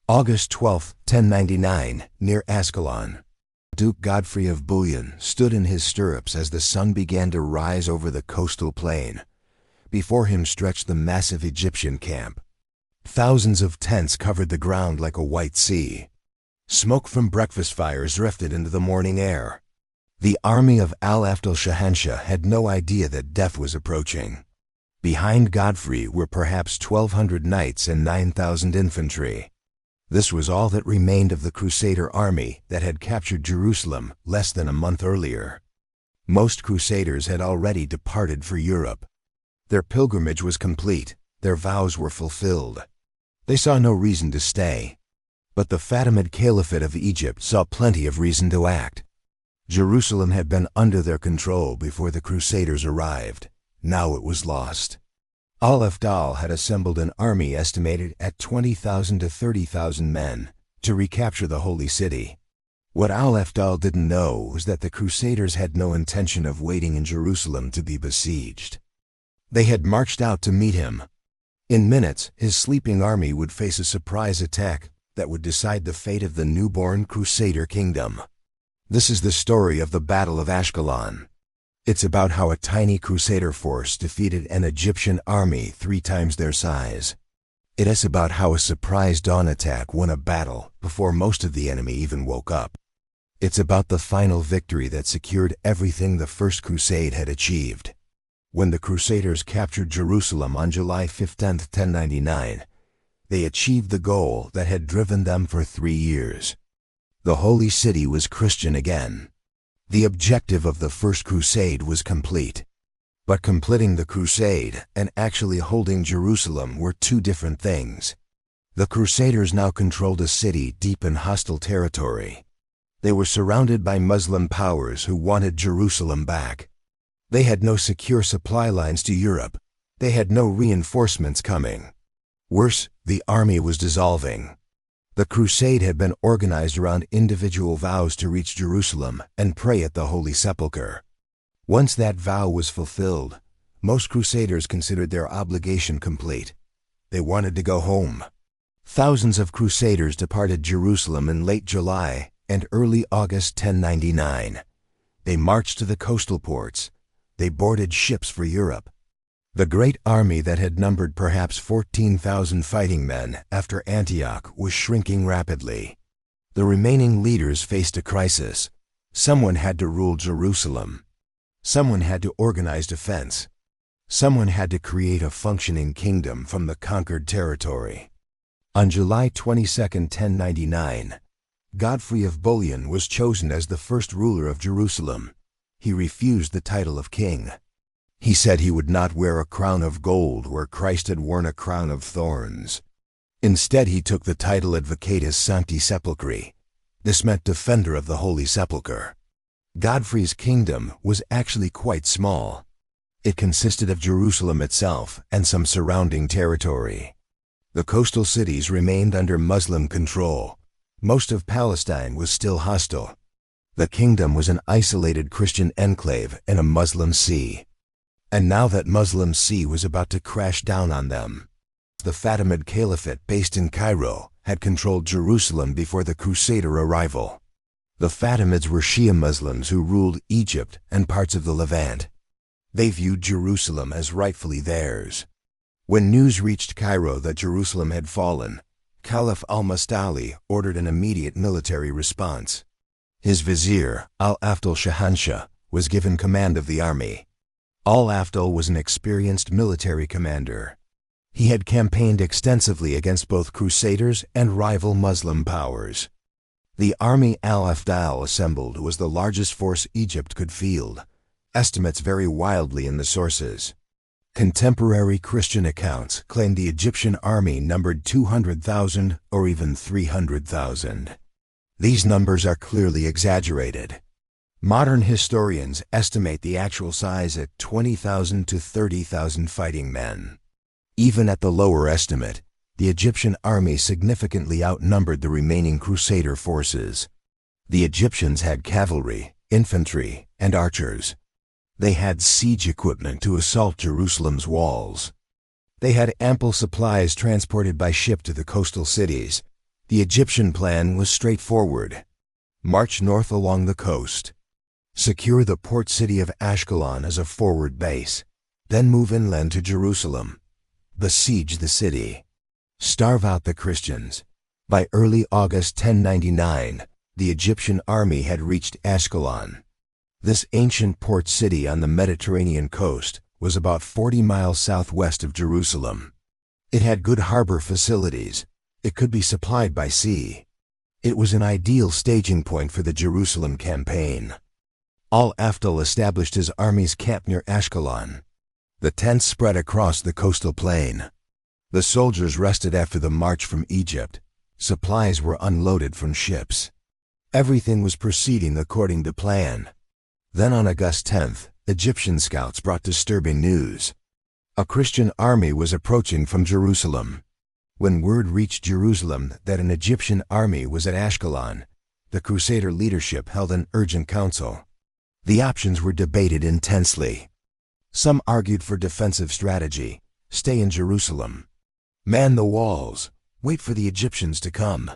August 12, 1099, near Ascalon. Duke Godfrey of Bouillon stood in his stirrups as the sun began to rise over the coastal plain. Before him stretched the massive Egyptian camp. Thousands of tents covered the ground like a white sea. Smoke from breakfast fires drifted into the morning air. The army of al-Afdal had no idea that death was approaching. Behind Godfrey were perhaps 1,200 knights and 9,000 infantry. This was all that remained of the Crusader army that had captured Jerusalem less than a month earlier. Most Crusaders had already departed for Europe. Their pilgrimage was complete, their vows were fulfilled. They saw no reason to stay. But the Fatimid Caliphate of Egypt saw plenty of reason to act. Jerusalem had been under their control before the Crusaders arrived. Now it was lost. Al-Afdal had assembled an army estimated at 20,000 to 30,000 men to recapture the Holy City. What al-Afdal didn't know was that the Crusaders had no intention of waiting in Jerusalem to be besieged. They had marched out to meet him. In minutes, his sleeping army would face a surprise attack that would decide the fate of the newborn Crusader kingdom. This is the story of the Battle of Ascalon. It's about how a tiny Crusader force defeated an Egyptian army 3 times their size. It is about how a surprise dawn attack won a battle before most of the enemy even woke up. It's about the final victory that secured everything the First Crusade had achieved. When the Crusaders captured Jerusalem on July 15, 1099, they achieved the goal that had driven them for 3 years. The Holy City was Christian again. The objective of the First Crusade was complete. But completing the crusade and actually holding Jerusalem were 2 different things. The Crusaders now controlled a city deep in hostile territory. They were surrounded by Muslim powers who wanted Jerusalem back. They had no secure supply lines to Europe. They had no reinforcements coming. Worse, the army was dissolving. The crusade had been organized around individual vows to reach Jerusalem and pray at the Holy Sepulchre. Once that vow was fulfilled, most Crusaders considered their obligation complete. They wanted to go home. Thousands of Crusaders departed Jerusalem in late July and early August 1099. They marched to the coastal ports. They boarded ships for Europe. The great army that had numbered perhaps 14,000 fighting men after Antioch was shrinking rapidly. The remaining leaders faced a crisis. Someone had to rule Jerusalem. Someone had to organize defense. Someone had to create a functioning kingdom from the conquered territory. On July 22, 1099, Godfrey of Bouillon was chosen as the first ruler of Jerusalem. He refused the title of king. He said he would not wear a crown of gold where Christ had worn a crown of thorns. Instead, he took the title Advocatus Sancti Sepulchri. This meant defender of the Holy Sepulchre. Godfrey's kingdom was actually quite small. It consisted of Jerusalem itself and some surrounding territory. The coastal cities remained under Muslim control. Most of Palestine was still hostile. The kingdom was an isolated Christian enclave in a Muslim sea. And now that Muslim sea was about to crash down on them. The Fatimid Caliphate, based in Cairo, had controlled Jerusalem before the Crusader arrival. The Fatimids were Shia Muslims who ruled Egypt and parts of the Levant. They viewed Jerusalem as rightfully theirs. When news reached Cairo that Jerusalem had fallen, Caliph al-Musta'li ordered an immediate military response. His vizier, al-Afdal was given command of the army. Al-Afdal was an experienced military commander. He had campaigned extensively against both Crusaders and rival Muslim powers. The army al-Afdal assembled was the largest force Egypt could field. Estimates vary wildly in the sources. Contemporary Christian accounts claim the Egyptian army numbered 200,000 or even 300,000. These numbers are clearly exaggerated. Modern historians estimate the actual size at 20,000 to 30,000 fighting men. Even at the lower estimate, the Egyptian army significantly outnumbered the remaining Crusader forces. The Egyptians had cavalry, infantry, and archers. They had siege equipment to assault Jerusalem's walls. They had ample supplies transported by ship to the coastal cities. The Egyptian plan was straightforward. March north along the coast. Secure the port city of Ascalon as a forward base. Then move inland to Jerusalem. Besiege the city. Starve out the Christians. By early August 1099, the Egyptian army had reached Ascalon. This ancient port city on the Mediterranean coast was about 40 miles southwest of Jerusalem. It had good harbor facilities. It could be supplied by sea. It was an ideal staging point for the Jerusalem campaign. Al-Afdal established his army's camp near Ascalon. The tents spread across the coastal plain. The soldiers rested after the march from Egypt. Supplies were unloaded from ships. Everything was proceeding according to plan. Then on August 10th, Egyptian scouts brought disturbing news. A Christian army was approaching from Jerusalem. When word reached Jerusalem that an Egyptian army was at Ascalon, the Crusader leadership held an urgent council. The options were debated intensely. Some argued for defensive strategy, stay in Jerusalem. Man the walls, wait for the Egyptians to come.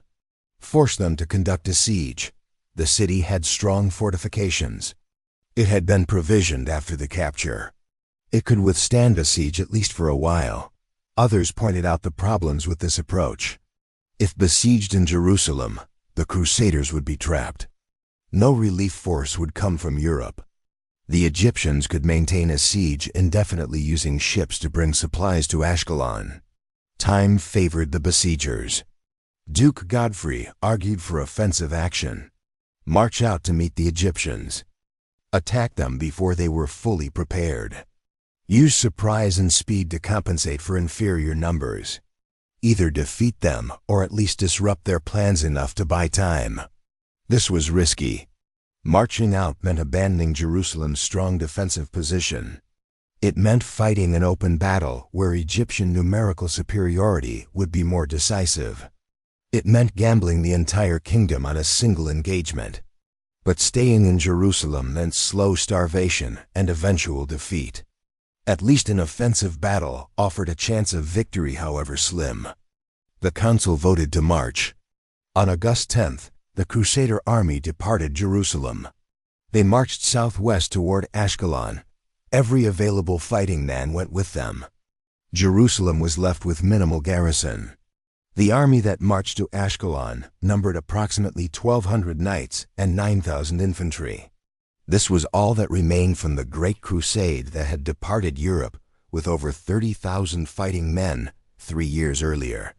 Force them to conduct a siege. The city had strong fortifications. It had been provisioned after the capture. It could withstand a siege at least for a while. Others pointed out the problems with this approach. If besieged in Jerusalem, the Crusaders would be trapped. No relief force would come from Europe. The Egyptians could maintain a siege indefinitely using ships to bring supplies to Ascalon. Time favored the besiegers. Duke Godfrey argued for offensive action. March out to meet the Egyptians. Attack them before they were fully prepared. Use surprise and speed to compensate for inferior numbers. Either defeat them or at least disrupt their plans enough to buy time. This was risky. Marching out meant abandoning Jerusalem's strong defensive position. It meant fighting an open battle where Egyptian numerical superiority would be more decisive. It meant gambling the entire kingdom on a single engagement. But staying in Jerusalem meant slow starvation and eventual defeat. At least an offensive battle offered a chance of victory, however slim. The council voted to march. On August 10th, the Crusader army departed Jerusalem. They marched southwest toward Ascalon. Every available fighting man went with them. Jerusalem was left with minimal garrison. The army that marched to Ascalon numbered approximately 1,200 knights and 9,000 infantry. This was all that remained from the Great Crusade that had departed Europe with over 30,000 fighting men 3 years earlier.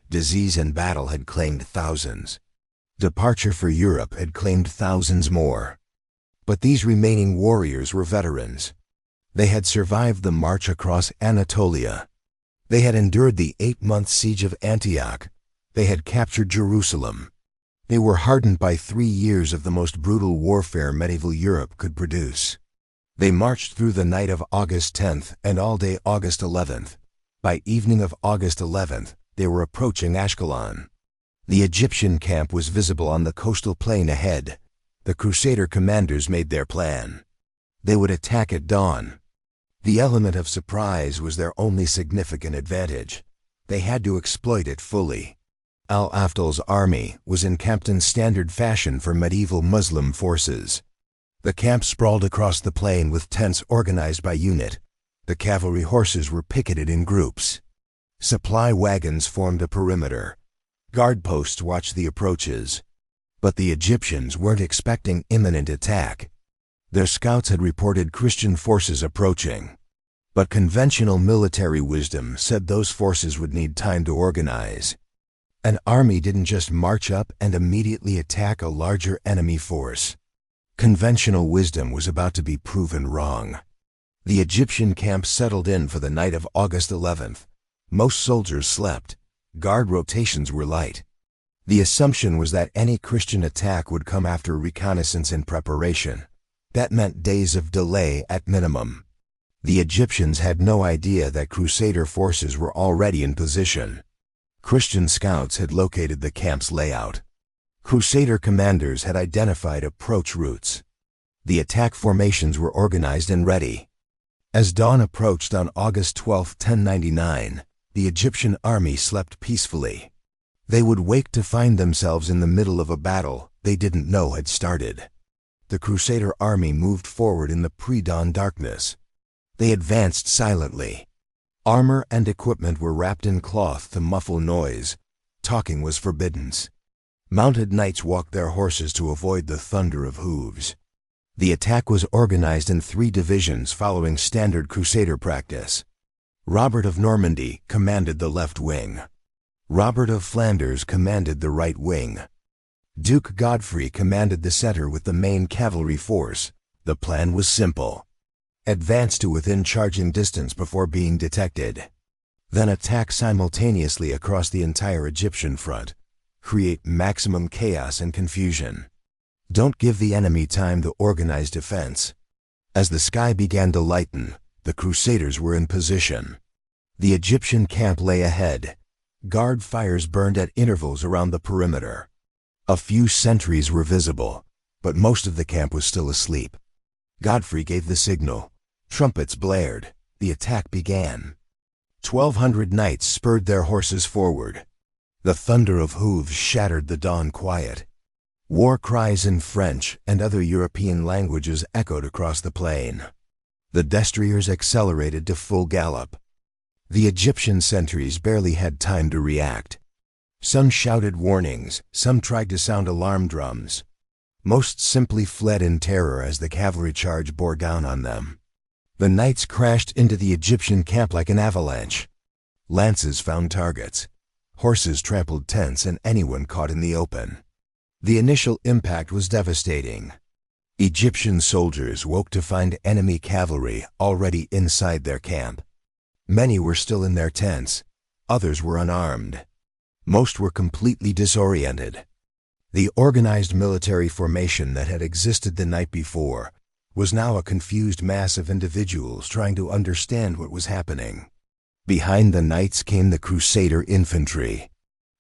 Disease and battle had claimed thousands. Departure for Europe had claimed thousands more. But these remaining warriors were veterans. They had survived the march across Anatolia. They had endured the 8-month siege of Antioch. They had captured Jerusalem. They were hardened by 3 years of the most brutal warfare medieval Europe could produce. They marched through the night of August 10th and all day August 11th. By evening of August 11th, they were approaching Ascalon. The Egyptian camp was visible on the coastal plain ahead. The Crusader commanders made their plan. They would attack at dawn. The element of surprise was their only significant advantage. They had to exploit it fully. Al-Afdal's army was encamped in standard fashion for medieval Muslim forces. The camp sprawled across the plain with tents organized by unit. The cavalry horses were picketed in groups. Supply wagons formed a perimeter. Guard posts watched the approaches. But the Egyptians weren't expecting imminent attack. Their scouts had reported Christian forces approaching. But conventional military wisdom said those forces would need time to organize. An army didn't just march up and immediately attack a larger enemy force. Conventional wisdom was about to be proven wrong. The Egyptian camp settled in for the night of August 11th. Most soldiers slept. Guard rotations were light. The assumption was that any Christian attack would come after reconnaissance and preparation. That meant days of delay at minimum. The Egyptians had no idea that Crusader forces were already in position. Christian scouts had located the camp's layout. Crusader commanders had identified approach routes. The attack formations were organized and ready. As dawn approached on August 12, 1099, the Egyptian army slept peacefully. They would wake to find themselves in the middle of a battle they didn't know had started. The Crusader army moved forward in the pre-dawn darkness. They advanced silently. Armor and equipment were wrapped in cloth to muffle noise. Talking was forbidden. Mounted knights walked their horses to avoid the thunder of hooves. The attack was organized in 3 divisions following standard Crusader practice. Robert of Normandy commanded the left wing. Robert of Flanders commanded the right wing. Duke Godfrey commanded the center with the main cavalry force. The plan was simple. Advance to within charging distance before being detected. Then attack simultaneously across the entire Egyptian front. Create maximum chaos and confusion. Don't give the enemy time to organize defense. As the sky began to lighten, the Crusaders were in position. The Egyptian camp lay ahead. Guard fires burned at intervals around the perimeter. A few sentries were visible, but most of the camp was still asleep. Godfrey gave the signal. Trumpets blared. The attack began. 1,200 knights spurred their horses forward. The thunder of hooves shattered the dawn quiet. War cries in French and other European languages echoed across the plain. The destriers accelerated to full gallop. The Egyptian sentries barely had time to react. Some shouted warnings, some tried to sound alarm drums. Most simply fled in terror as the cavalry charge bore down on them. The knights crashed into the Egyptian camp like an avalanche. Lances found targets. Horses trampled tents and anyone caught in the open. The initial impact was devastating. Egyptian soldiers woke to find enemy cavalry already inside their camp. Many were still in their tents. Others were unarmed. Most were completely disoriented. The organized military formation that had existed the night before was now a confused mass of individuals trying to understand what was happening. Behind the knights came the Crusader infantry.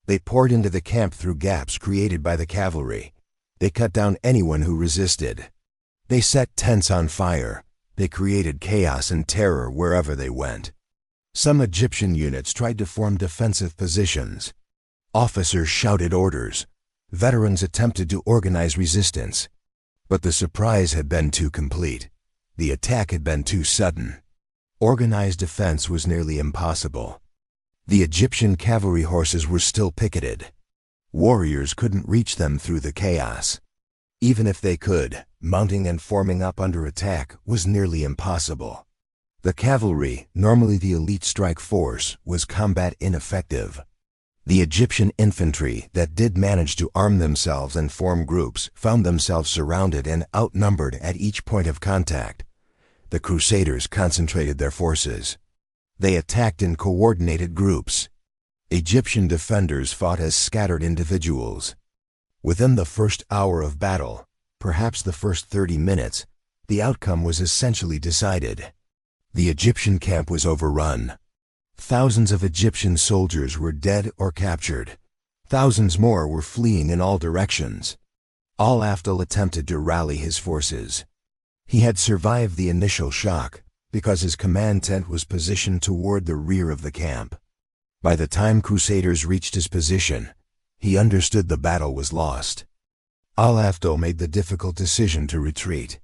They poured into the camp through gaps created by the cavalry. They cut down anyone who resisted. They set tents on fire. They created chaos and terror wherever they went. Some Egyptian units tried to form defensive positions. Officers shouted orders. Veterans attempted to organize resistance. But the surprise had been too complete. The attack had been too sudden. Organized defense was nearly impossible. The Egyptian cavalry horses were still picketed. Warriors couldn't reach them through the chaos. Even if they could, mounting and forming up under attack was nearly impossible. The cavalry, normally the elite strike force, was combat ineffective. The Egyptian infantry that did manage to arm themselves and form groups found themselves surrounded and outnumbered at each point of contact. The Crusaders concentrated their forces. They attacked in coordinated groups. Egyptian defenders fought as scattered individuals. Within the first hour of battle, perhaps the first 30 minutes, the outcome was essentially decided. The Egyptian camp was overrun. Thousands of Egyptian soldiers were dead or captured. Thousands more were fleeing in all directions. Al-Afdal attempted to rally his forces. He had survived the initial shock because his command tent was positioned toward the rear of the camp. By the time Crusaders reached his position, he understood the battle was lost. Al-Afdal made the difficult decision to retreat.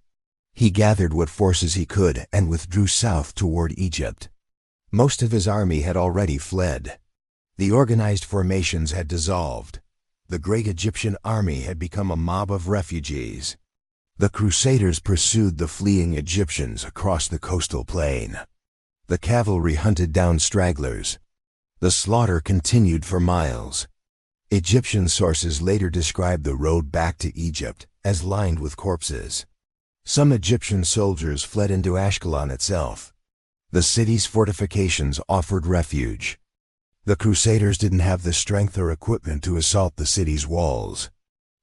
He gathered what forces he could and withdrew south toward Egypt. Most of his army had already fled. The organized formations had dissolved. The great Egyptian army had become a mob of refugees. The Crusaders pursued the fleeing Egyptians across the coastal plain. The cavalry hunted down stragglers. The slaughter continued for miles. Egyptian sources later described the road back to Egypt as lined with corpses. Some Egyptian soldiers fled into Ascalon itself. The city's fortifications offered refuge. The Crusaders didn't have the strength or equipment to assault the city's walls.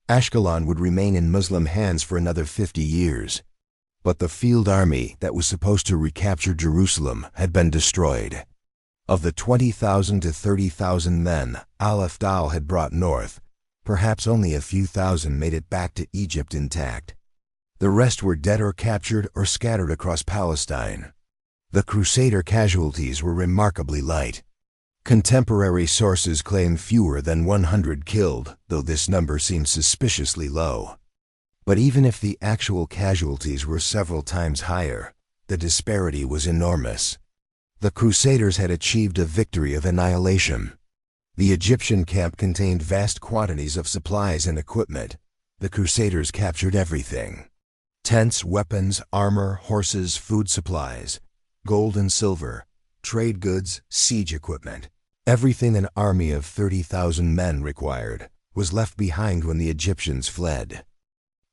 Ascalon would remain in Muslim hands for another 50 years. But the field army that was supposed to recapture Jerusalem had been destroyed. Of the 20,000 to 30,000 men al-Afdal had brought north, perhaps only a few thousand made it back to Egypt intact. The rest were dead or captured or scattered across Palestine. The Crusader casualties were remarkably light. Contemporary sources claim fewer than 100 killed, though this number seems suspiciously low. But even if the actual casualties were several times higher, the disparity was enormous. The Crusaders had achieved a victory of annihilation. The Egyptian camp contained vast quantities of supplies and equipment. The Crusaders captured everything: tents, weapons, armor, horses, food supplies, gold and silver, trade goods, siege equipment. Everything an army of 30,000 men required was left behind when the Egyptians fled.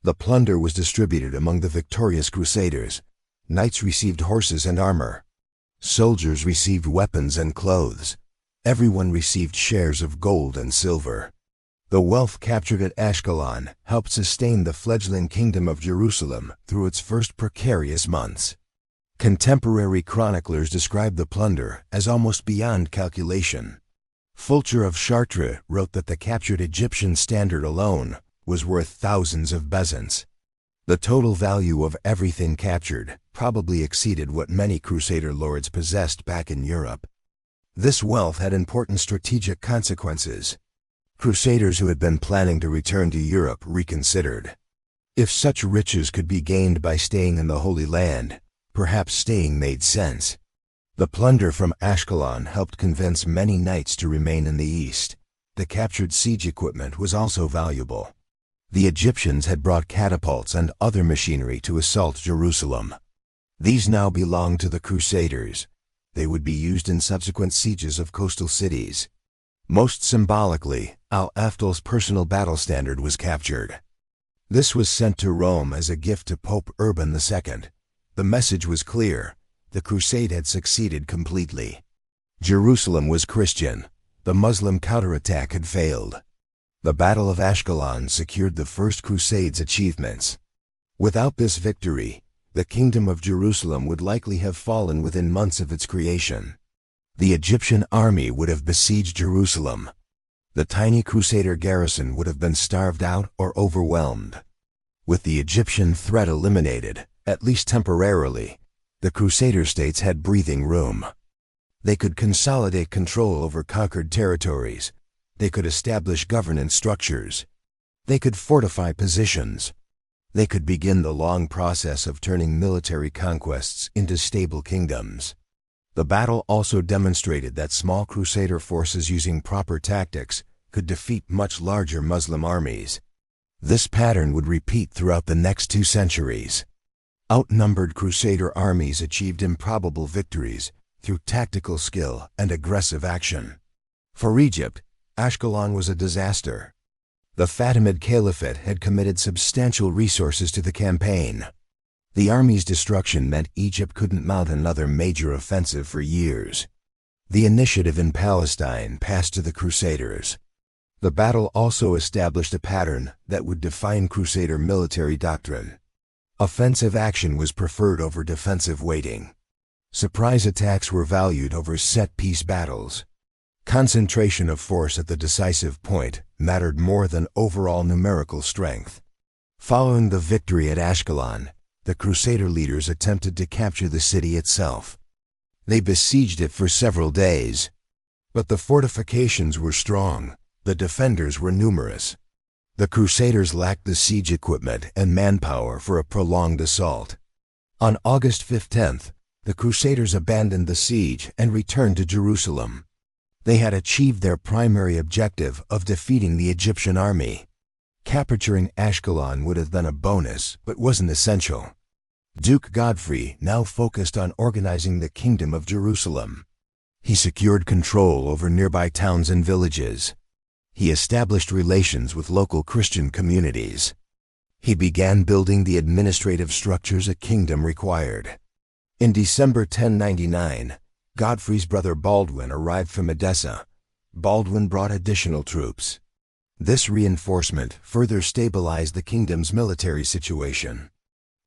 The plunder was distributed among the victorious Crusaders. Knights received horses and armor. Soldiers received weapons and clothes. Everyone received shares of gold and silver. The wealth captured at Ascalon helped sustain the fledgling kingdom of Jerusalem through its first precarious months. Contemporary chroniclers describe the plunder as almost beyond calculation. Fulcher of Chartres wrote that the captured Egyptian standard alone was worth thousands of bezants. The total value of everything captured probably exceeded what many Crusader lords possessed back in Europe. This wealth had important strategic consequences. Crusaders who had been planning to return to Europe reconsidered. If such riches could be gained by staying in the Holy Land, perhaps staying made sense. The plunder from Ascalon helped convince many knights to remain in the east. The captured siege equipment was also valuable. The Egyptians had brought catapults and other machinery to assault Jerusalem. These now belonged to the Crusaders. They would be used in subsequent sieges of coastal cities. Most symbolically, al-Afdal's personal battle standard was captured. This was sent to Rome as a gift to Pope Urban II. The message was clear: the crusade had succeeded completely. Jerusalem was Christian. The Muslim counterattack had failed. The Battle of Ascalon secured the First Crusade's achievements. Without this victory, the Kingdom of Jerusalem would likely have fallen within months of its creation. The Egyptian army would have besieged Jerusalem. The tiny Crusader garrison would have been starved out or overwhelmed. With the Egyptian threat eliminated, at least temporarily, the Crusader States had breathing room. They could consolidate control over conquered territories. They could establish governance structures. They could fortify positions. They could begin the long process of turning military conquests into stable kingdoms. The battle also demonstrated that small Crusader forces using proper tactics could defeat much larger Muslim armies. This pattern would repeat throughout the next 2 centuries. Outnumbered Crusader armies achieved improbable victories through tactical skill and aggressive action. For Egypt, Ascalon was a disaster. The Fatimid Caliphate had committed substantial resources to the campaign. The army's destruction meant Egypt couldn't mount another major offensive for years. The initiative in Palestine passed to the Crusaders. The battle also established a pattern that would define Crusader military doctrine. Offensive action was preferred over defensive waiting. Surprise attacks were valued over set-piece battles. Concentration of force at the decisive point mattered more than overall numerical strength. Following the victory at Ascalon, the Crusader leaders attempted to capture the city itself. They besieged it for several days. But the fortifications were strong. The defenders were numerous. The Crusaders lacked the siege equipment and manpower for a prolonged assault. On August 15th, the Crusaders abandoned the siege and returned to Jerusalem. They had achieved their primary objective of defeating the Egyptian army. Capturing Ascalon would have been a bonus, but wasn't essential. Duke Godfrey now focused on organizing the Kingdom of Jerusalem. He secured control over nearby towns and villages. He established relations with local Christian communities. He began building the administrative structures a kingdom required. In December 1099, Godfrey's brother Baldwin arrived from Edessa. Baldwin brought additional troops. This reinforcement further stabilized the kingdom's military situation.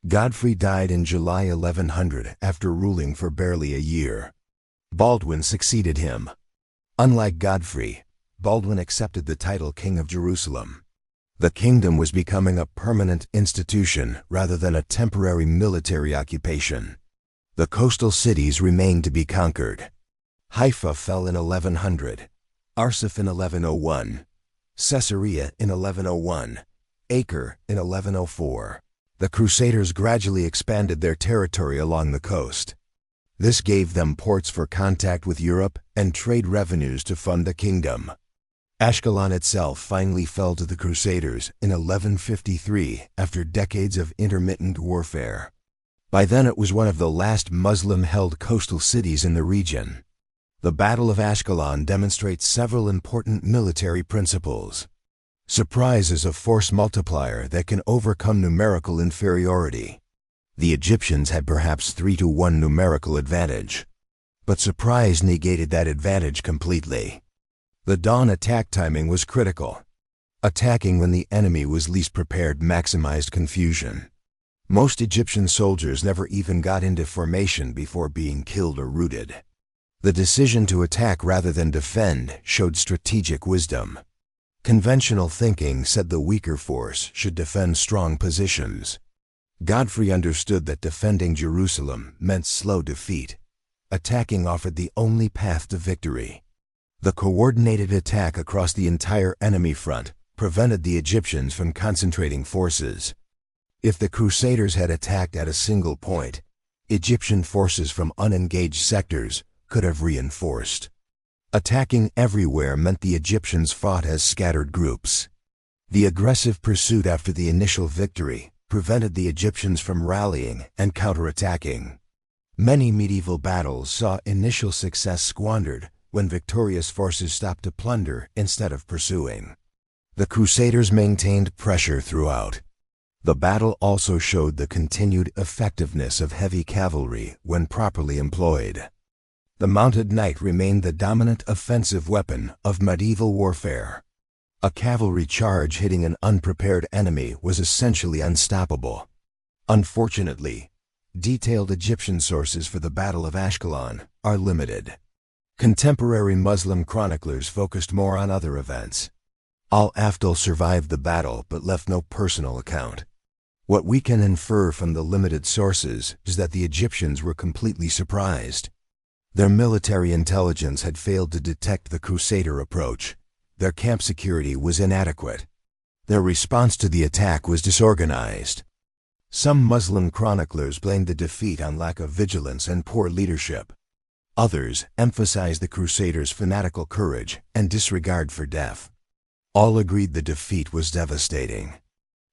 Godfrey died in July 1100 after ruling for barely a year. Baldwin succeeded him. Unlike Godfrey, Baldwin accepted the title King of Jerusalem. The kingdom was becoming a permanent institution rather than a temporary military occupation. The coastal cities remained to be conquered. Haifa fell in 1100, Arsuf in 1101, Caesarea in 1101, Acre in 1104. The Crusaders gradually expanded their territory along the coast. This gave them ports for contact with Europe and trade revenues to fund the kingdom. Ascalon itself finally fell to the Crusaders in 1153 after decades of intermittent warfare. By then it was one of the last Muslim-held coastal cities in the region. The Battle of Ascalon demonstrates several important military principles. Surprise is a force multiplier that can overcome numerical inferiority. The Egyptians had perhaps 3-to-1 numerical advantage, but surprise negated that advantage completely. The dawn attack timing was critical. Attacking when the enemy was least prepared maximized confusion. Most Egyptian soldiers never even got into formation before being killed or routed. The decision to attack rather than defend showed strategic wisdom. Conventional thinking said the weaker force should defend strong positions. Godfrey understood that defending Jerusalem meant slow defeat. Attacking offered the only path to victory. The coordinated attack across the entire enemy front prevented the Egyptians from concentrating forces. If the Crusaders had attacked at a single point, Egyptian forces from unengaged sectors could have reinforced. Attacking everywhere meant the Egyptians fought as scattered groups. The aggressive pursuit after the initial victory prevented the Egyptians from rallying and counterattacking. Many medieval battles saw initial success squandered when victorious forces stopped to plunder instead of pursuing. The Crusaders maintained pressure throughout. The battle also showed the continued effectiveness of heavy cavalry when properly employed. The mounted knight remained the dominant offensive weapon of medieval warfare. A cavalry charge hitting an unprepared enemy was essentially unstoppable. Unfortunately, detailed Egyptian sources for the Battle of Ascalon are limited. Contemporary Muslim chroniclers focused more on other events. Al-Afdal survived the battle but left no personal account. What we can infer from the limited sources is that the Egyptians were completely surprised. Their military intelligence had failed to detect the Crusader approach. Their camp security was inadequate. Their response to the attack was disorganized. Some Muslim chroniclers blamed the defeat on lack of vigilance and poor leadership. Others emphasized the Crusaders' fanatical courage and disregard for death. All agreed the defeat was devastating.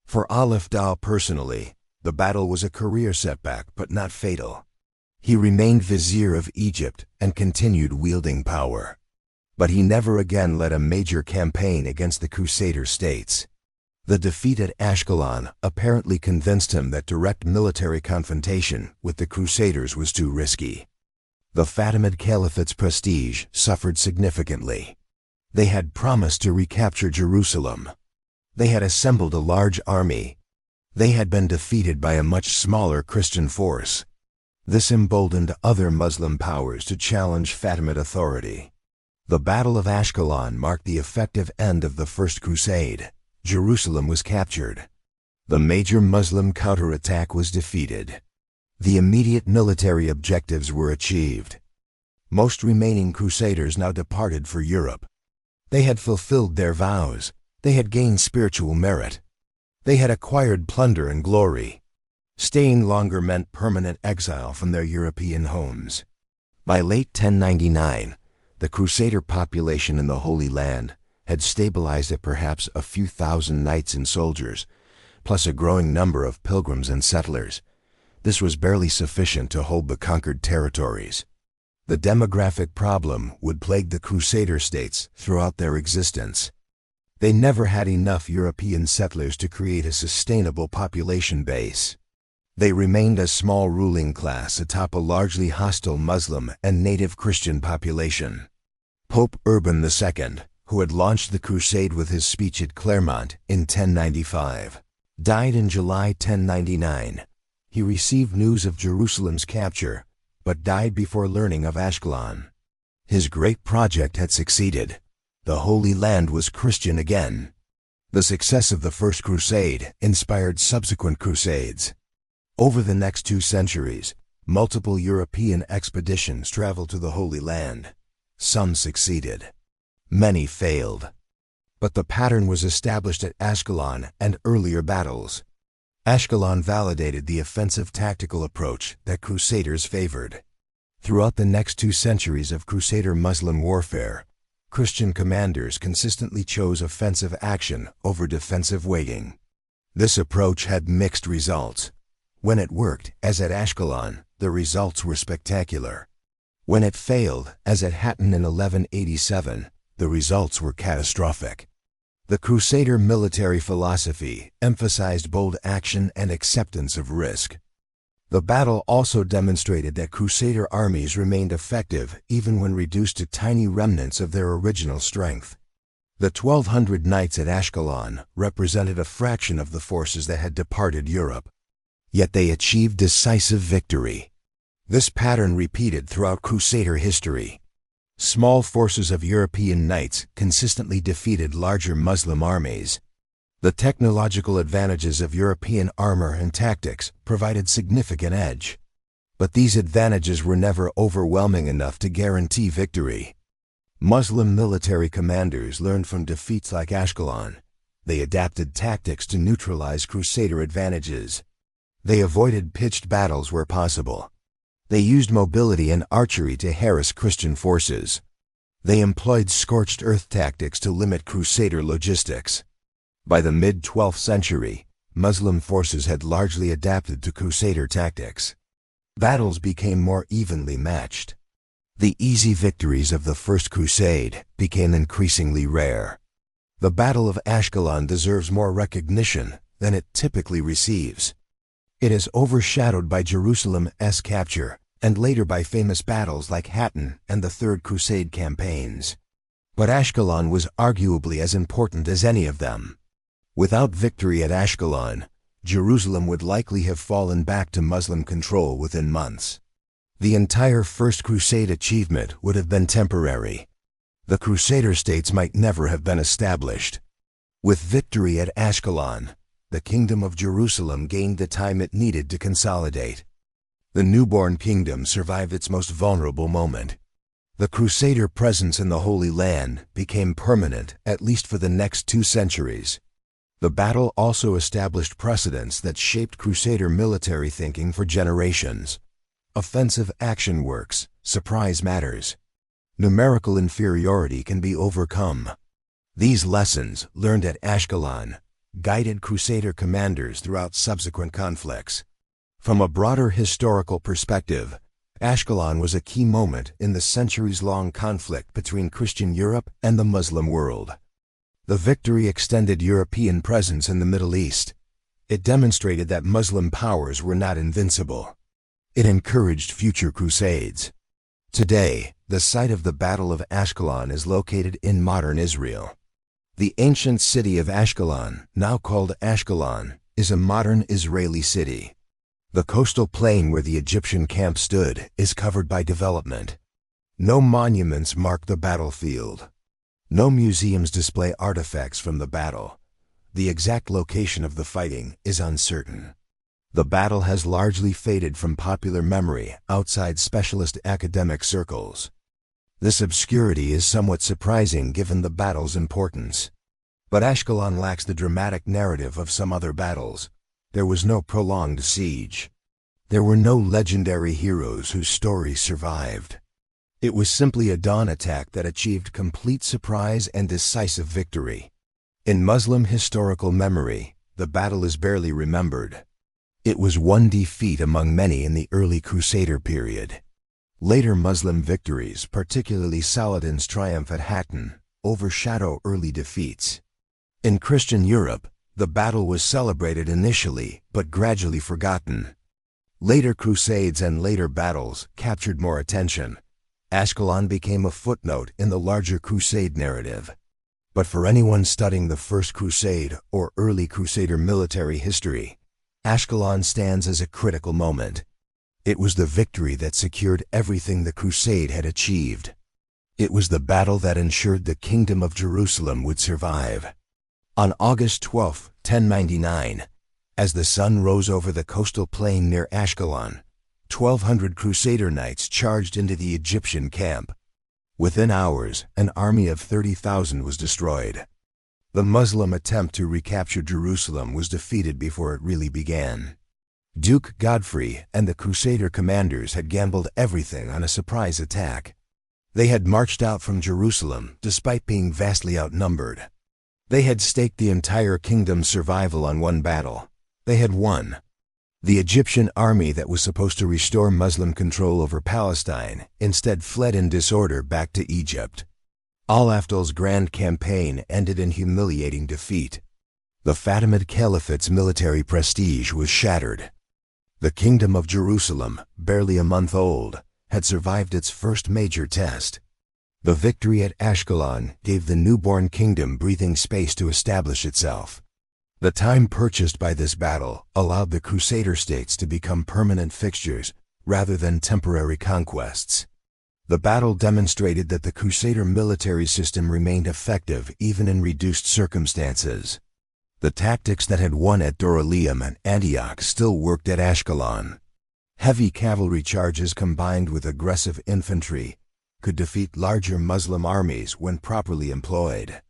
For al-Afdal personally, the battle was a career setback but not fatal. He remained vizier of Egypt and continued wielding power. But he never again led a major campaign against the Crusader States. The defeat at Ascalon apparently convinced him that direct military confrontation with the Crusaders was too risky. The Fatimid Caliphate's prestige suffered significantly. They had promised to recapture Jerusalem. They had assembled a large army. They had been defeated by a much smaller Christian force. This emboldened other Muslim powers to challenge Fatimid authority. The Battle of Ascalon marked the effective end of the First Crusade. Jerusalem was captured. The major Muslim counterattack was defeated. The immediate military objectives were achieved. Most remaining Crusaders now departed for Europe. They had fulfilled their vows. They had gained spiritual merit. They had acquired plunder and glory. Staying longer meant permanent exile from their European homes. By late 1099, the Crusader population in the Holy Land had stabilized at perhaps a few thousand knights and soldiers, plus a growing number of pilgrims and settlers. This was barely sufficient to hold the conquered territories. The demographic problem would plague the Crusader States throughout their existence. They never had enough European settlers to create a sustainable population base. They remained a small ruling class atop a largely hostile Muslim and native Christian population. Pope Urban II, who had launched the crusade with his speech at Clermont in 1095, died in July 1099. He received news of Jerusalem's capture, but died before learning of Ascalon. His great project had succeeded. The Holy Land was Christian again. The success of the First Crusade inspired subsequent crusades. Over the next 2 centuries, multiple European expeditions traveled to the Holy Land. Some succeeded. Many failed. But the pattern was established at Ascalon and earlier battles. Ascalon validated the offensive tactical approach that Crusaders favored. Throughout the next 2 centuries of Crusader Muslim warfare, Christian commanders consistently chose offensive action over defensive waiting. This approach had mixed results. When it worked, as at Ascalon, the results were spectacular. When it failed, as at Hattin in 1187, the results were catastrophic. The Crusader military philosophy emphasized bold action and acceptance of risk. The battle also demonstrated that Crusader armies remained effective even when reduced to tiny remnants of their original strength. The 1,200 knights at Ascalon represented a fraction of the forces that had departed Europe. Yet they achieved decisive victory. This pattern repeated throughout Crusader history. Small forces of European knights consistently defeated larger Muslim armies. The technological advantages of European armor and tactics provided significant edge. But these advantages were never overwhelming enough to guarantee victory. Muslim military commanders learned from defeats like Ascalon. They adapted tactics to neutralize Crusader advantages. They avoided pitched battles where possible. They used mobility and archery to harass Christian forces. They employed scorched earth tactics to limit Crusader logistics. By the mid-12th century, Muslim forces had largely adapted to Crusader tactics. Battles became more evenly matched. The easy victories of the First Crusade became increasingly rare. The Battle of Ascalon deserves more recognition than it typically receives. It is overshadowed by Jerusalem's capture and later by famous battles like Hattin and the Third Crusade campaigns. But Ascalon was arguably as important as any of them. Without victory at Ascalon, Jerusalem would likely have fallen back to Muslim control within months. The entire First Crusade achievement would have been temporary. The Crusader States might never have been established. With victory at Ascalon, the Kingdom of Jerusalem gained the time it needed to consolidate. The newborn kingdom survived its most vulnerable moment. The Crusader presence in the Holy Land became permanent, at least for the next 2 centuries. The battle also established precedents that shaped Crusader military thinking for generations. Offensive action works, surprise matters. Numerical inferiority can be overcome. These lessons, learned at Ascalon, guided Crusader commanders throughout subsequent conflicts. From a broader historical perspective, Ascalon was a key moment in the centuries-long conflict between Christian Europe and the Muslim world. The victory extended European presence in the Middle East. It demonstrated that Muslim powers were not invincible. It encouraged future crusades. Today, the site of the Battle of Ascalon is located in modern Israel. The ancient city of Ascalon, now called Ashkelon, is a modern Israeli city. The coastal plain where the Egyptian camp stood is covered by development. No monuments mark the battlefield. No museums display artifacts from the battle. The exact location of the fighting is uncertain. The battle has largely faded from popular memory outside specialist academic circles. This obscurity is somewhat surprising given the battle's importance. But Ascalon lacks the dramatic narrative of some other battles. There was no prolonged siege. There were no legendary heroes whose stories survived. It was simply a dawn attack that achieved complete surprise and decisive victory. In Muslim historical memory, the battle is barely remembered. It was one defeat among many in the early Crusader period. Later Muslim victories, particularly Saladin's triumph at Hattin, overshadow early defeats. In Christian Europe, the battle was celebrated initially, but gradually forgotten. Later crusades and later battles captured more attention. Ascalon became a footnote in the larger crusade narrative. But for anyone studying the First Crusade or early Crusader military history, Ascalon stands as a critical moment. It was the victory that secured everything the crusade had achieved. It was the battle that ensured the Kingdom of Jerusalem would survive. On August 12, 1099, as the sun rose over the coastal plain near Ascalon, 1,200 Crusader knights charged into the Egyptian camp. Within hours, an army of 30,000 was destroyed. The Muslim attempt to recapture Jerusalem was defeated before it really began. Duke Godfrey and the Crusader commanders had gambled everything on a surprise attack. They had marched out from Jerusalem despite being vastly outnumbered. They had staked the entire kingdom's survival on one battle. They had won. The Egyptian army that was supposed to restore Muslim control over Palestine instead fled in disorder back to Egypt. Al-Afdal's grand campaign ended in humiliating defeat. The Fatimid Caliphate's military prestige was shattered. The Kingdom of Jerusalem, barely a month old, had survived its first major test. The victory at Ascalon gave the newborn kingdom breathing space to establish itself. The time purchased by this battle allowed the Crusader States to become permanent fixtures rather than temporary conquests. The battle demonstrated that the Crusader military system remained effective even in reduced circumstances. The tactics that had won at Dorylaeum and Antioch still worked at Ascalon. Heavy cavalry charges combined with aggressive infantry could defeat larger Muslim armies when properly employed.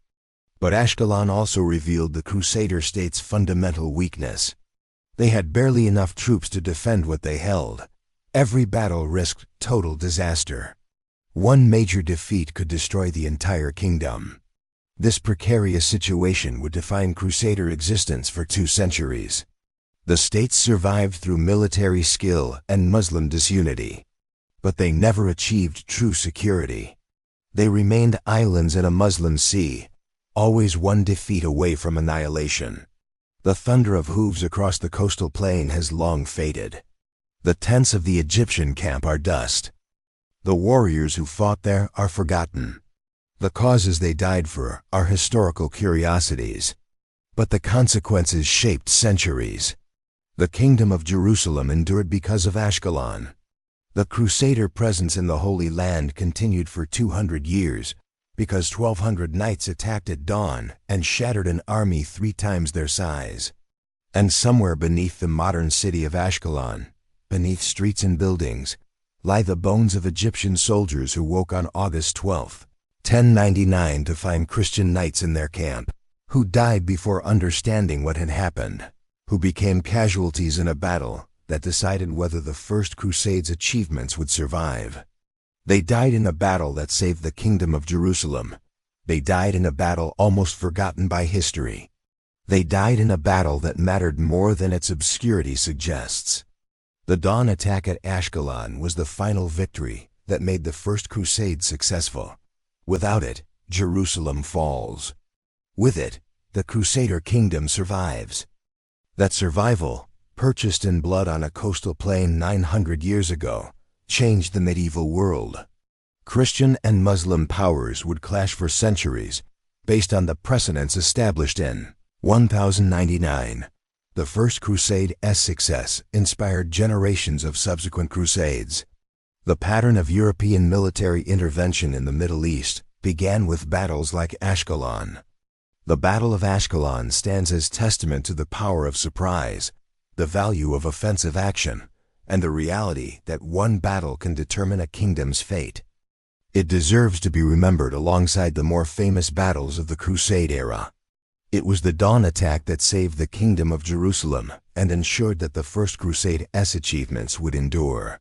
But Ascalon also revealed the Crusader States' fundamental weakness. They had barely enough troops to defend what they held. Every battle risked total disaster. One major defeat could destroy the entire kingdom. This precarious situation would define Crusader existence for 2 centuries. The states survived through military skill and Muslim disunity. But they never achieved true security. They remained islands in a Muslim sea, always one defeat away from annihilation. The thunder of hooves across the coastal plain has long faded. The tents of the Egyptian camp are dust. The warriors who fought there are forgotten. The causes they died for are historical curiosities. But the consequences shaped centuries. The Kingdom of Jerusalem endured because of Ascalon. The Crusader presence in the Holy Land continued for 200 years because 1,200 knights attacked at dawn and shattered an army 3 times their size. And somewhere beneath the modern city of Ascalon, beneath streets and buildings, lie the bones of Egyptian soldiers who woke on August 12, 1099 to find Christian knights in their camp, who died before understanding what had happened, who became casualties in a battle that decided whether the First Crusade's achievements would survive. They died in a battle that saved the Kingdom of Jerusalem. They died in a battle almost forgotten by history. They died in a battle that mattered more than its obscurity suggests. The dawn attack at Ascalon was the final victory that made the First Crusade successful. Without it, Jerusalem falls. With it, the Crusader kingdom survives. That survival, purchased in blood on a coastal plain 900 years ago, changed the medieval world. Christian and Muslim powers would clash for centuries, based on the precedents established in 1099. The First Crusade's success inspired generations of subsequent crusades. The pattern of European military intervention in the Middle East began with battles like Ascalon. The Battle of Ascalon stands as testament to the power of surprise, the value of offensive action, and the reality that one battle can determine a kingdom's fate. It deserves to be remembered alongside the more famous battles of the Crusade era. It was the dawn attack that saved the Kingdom of Jerusalem and ensured that the First Crusade's achievements would endure.